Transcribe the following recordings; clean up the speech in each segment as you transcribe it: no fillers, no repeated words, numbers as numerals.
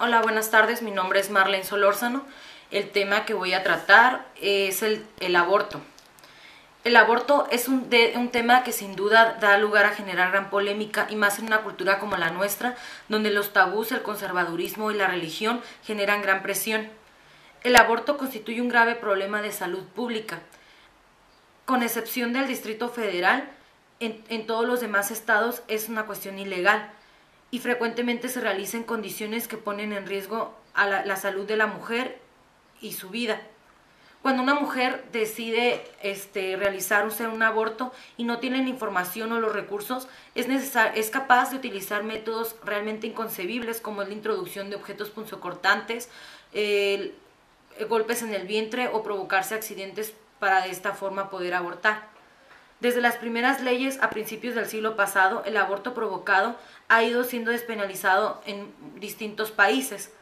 Hola, buenas tardes. Mi nombre es Marlene Solórzano. El tema que voy a tratar es el aborto. El aborto es un tema que sin duda da lugar a generar gran polémica y más en una cultura como la nuestra, donde los tabús, el conservadurismo y la religión generan gran presión. El aborto constituye un grave problema de salud pública. Con excepción del Distrito Federal, en todos los demás estados es una cuestión ilegal y frecuentemente se realiza en condiciones que ponen en riesgo a la salud de la mujer y su vida. Cuando una mujer decide realizar un aborto y no tiene la información o los recursos, es capaz de utilizar métodos realmente inconcebibles como es la introducción de objetos punzocortantes, golpes en el vientre o provocarse accidentes para de esta forma poder abortar. Desde las primeras leyes a principios del siglo pasado, el aborto provocado ha ido siendo despenalizado en distintos países,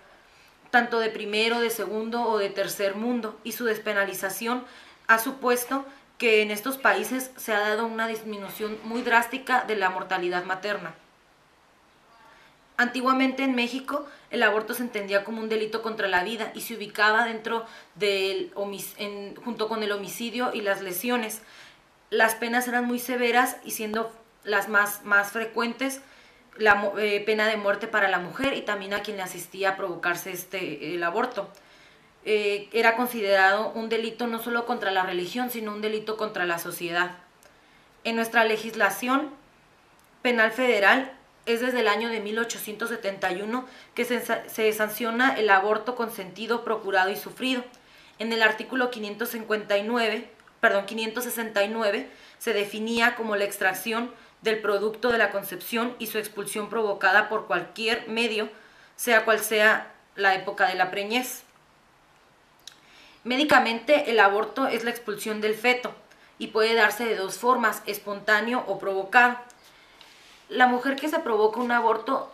tanto de primero, de segundo o de tercer mundo, y su despenalización ha supuesto que en estos países se ha dado una disminución muy drástica de la mortalidad materna. Antiguamente en México el aborto se entendía como un delito contra la vida y se ubicaba junto con el homicidio y las lesiones. Las penas eran muy severas y siendo las más frecuentes la pena de muerte para la mujer y también a quien le asistía a provocarse el aborto. Era considerado un delito no solo contra la religión, sino un delito contra la sociedad. En nuestra legislación penal federal es desde el año de 1871 que se sanciona el aborto consentido, procurado y sufrido. En el artículo 569 se definía como la extracción del producto de la concepción y su expulsión provocada por cualquier medio, sea cual sea la época de la preñez. Médicamente, el aborto es la expulsión del feto y puede darse de dos formas, espontáneo o provocado. La mujer que se provoca un aborto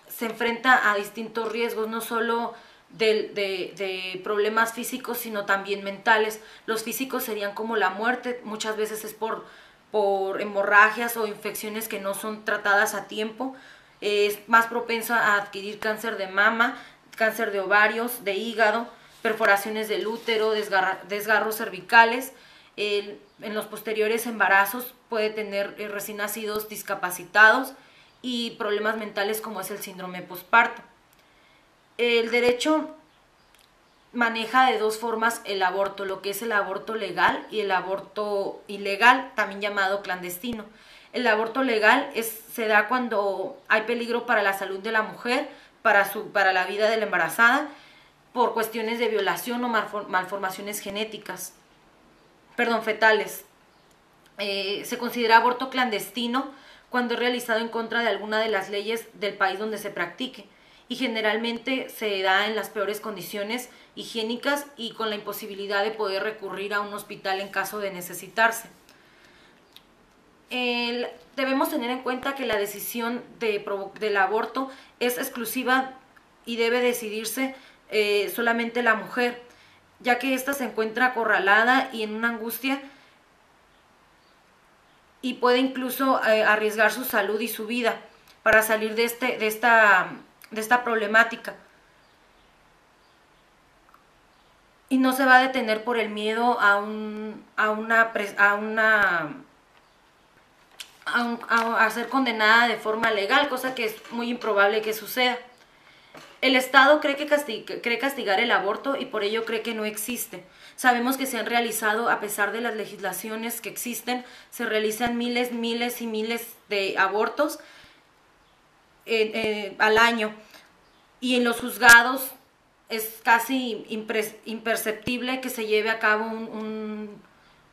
se enfrenta a distintos riesgos, no solo de problemas físicos, sino también mentales. Los físicos serían como la muerte, muchas veces es por hemorragias o infecciones que no son tratadas a tiempo. Es más propenso a adquirir cáncer de mama, cáncer de ovarios, de hígado, perforaciones del útero, desgarros cervicales. En los posteriores embarazos puede tener recién nacidos discapacitados y problemas mentales como es el síndrome posparto. El derecho maneja de dos formas el aborto, lo que es el aborto legal y el aborto ilegal, también llamado clandestino. El aborto legal se da cuando hay peligro para la salud de la mujer, para la vida de la embarazada, por cuestiones de violación o malformaciones fetales. Se considera aborto clandestino cuando es realizado en contra de alguna de las leyes del país donde se practique y generalmente se da en las peores condiciones higiénicas y con la imposibilidad de poder recurrir a un hospital en caso de necesitarse. Debemos tener en cuenta que la decisión del aborto es exclusiva y debe decidirse solamente la mujer, ya que ésta se encuentra acorralada y en una angustia y puede incluso arriesgar su salud y su vida para salir de esta problemática. Y no se va a detener por el miedo a ser condenada de forma legal, cosa que es muy improbable que suceda. El Estado cree castigar el aborto y por ello cree que no existe. Sabemos que se han realizado, a pesar de las legislaciones que existen, se realizan miles y miles de abortos al año. Y en los juzgados es casi imperceptible que se lleve a cabo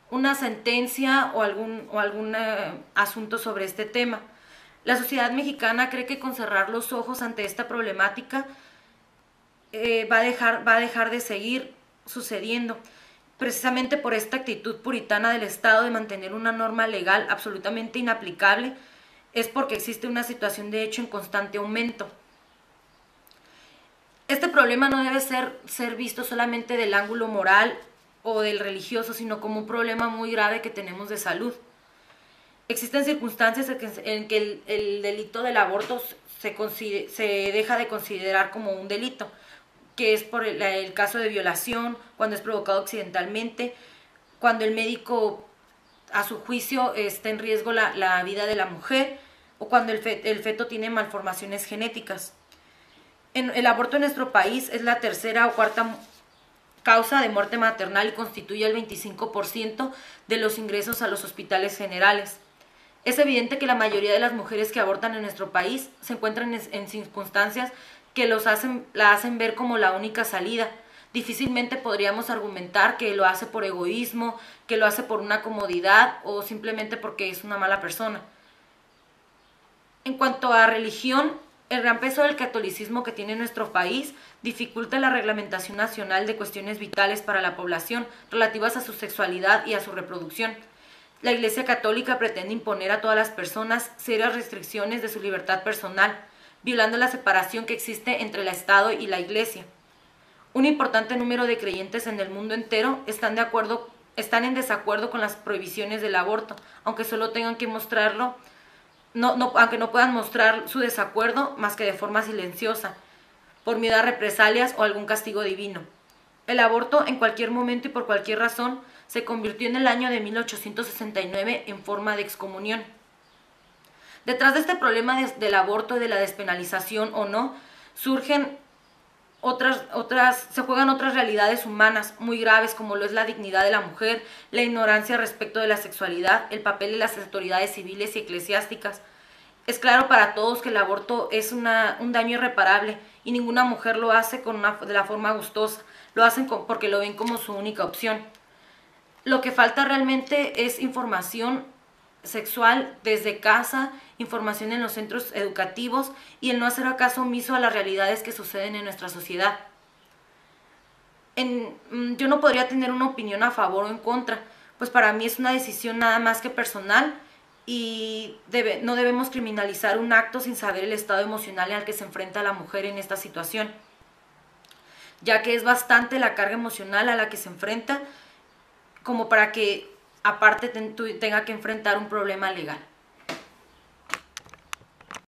una sentencia o algún asunto sobre este tema. La sociedad mexicana cree que con cerrar los ojos ante esta problemática va a dejar de seguir sucediendo, precisamente por esta actitud puritana del Estado de mantener una norma legal absolutamente inaplicable. Es porque existe una situación de hecho en constante aumento. Este problema no debe ser visto solamente del ángulo moral o del religioso, sino como un problema muy grave que tenemos de salud. Existen circunstancias en que el delito del aborto se deja de considerar como un delito, que es por el caso de violación, cuando es provocado accidentalmente, cuando el médico a su juicio está en riesgo la vida de la mujer, o cuando el feto tiene malformaciones genéticas. El aborto en nuestro país es la tercera o cuarta causa de muerte maternal y constituye el 25% de los ingresos a los hospitales generales. Es evidente que la mayoría de las mujeres que abortan en nuestro país se encuentran en circunstancias que la hacen ver como la única salida. Difícilmente podríamos argumentar que lo hace por egoísmo, que lo hace por una comodidad o simplemente porque es una mala persona. En cuanto a religión, el gran peso del catolicismo que tiene nuestro país dificulta la reglamentación nacional de cuestiones vitales para la población relativas a su sexualidad y a su reproducción. La Iglesia Católica pretende imponer a todas las personas serias restricciones de su libertad personal, violando la separación que existe entre el Estado y la Iglesia. Un importante número de creyentes en el mundo entero están en desacuerdo con las prohibiciones del aborto, aunque solo tengan que mostrarlo, aunque no puedan mostrar su desacuerdo más que de forma silenciosa, por miedo a represalias o algún castigo divino. El aborto, en cualquier momento y por cualquier razón, se convirtió en el año de 1869 en forma de excomunión. Detrás de este problema del aborto y de la despenalización o no, se juegan otras realidades humanas muy graves, como lo es la dignidad de la mujer, la ignorancia respecto de la sexualidad, el papel de las autoridades civiles y eclesiásticas. Es claro para todos que el aborto es un daño irreparable y ninguna mujer lo hace de la forma gustosa, lo hacen porque lo ven como su única opción. Lo que falta realmente es información sexual desde casa, información en los centros educativos y el no hacer caso omiso a las realidades que suceden en nuestra sociedad. Yo no podría tener una opinión a favor o en contra, pues para mí es una decisión nada más que personal y no debemos criminalizar un acto sin saber el estado emocional al que se enfrenta la mujer en esta situación, ya que es bastante la carga emocional a la que se enfrenta como para que aparte tenga que enfrentar un problema legal.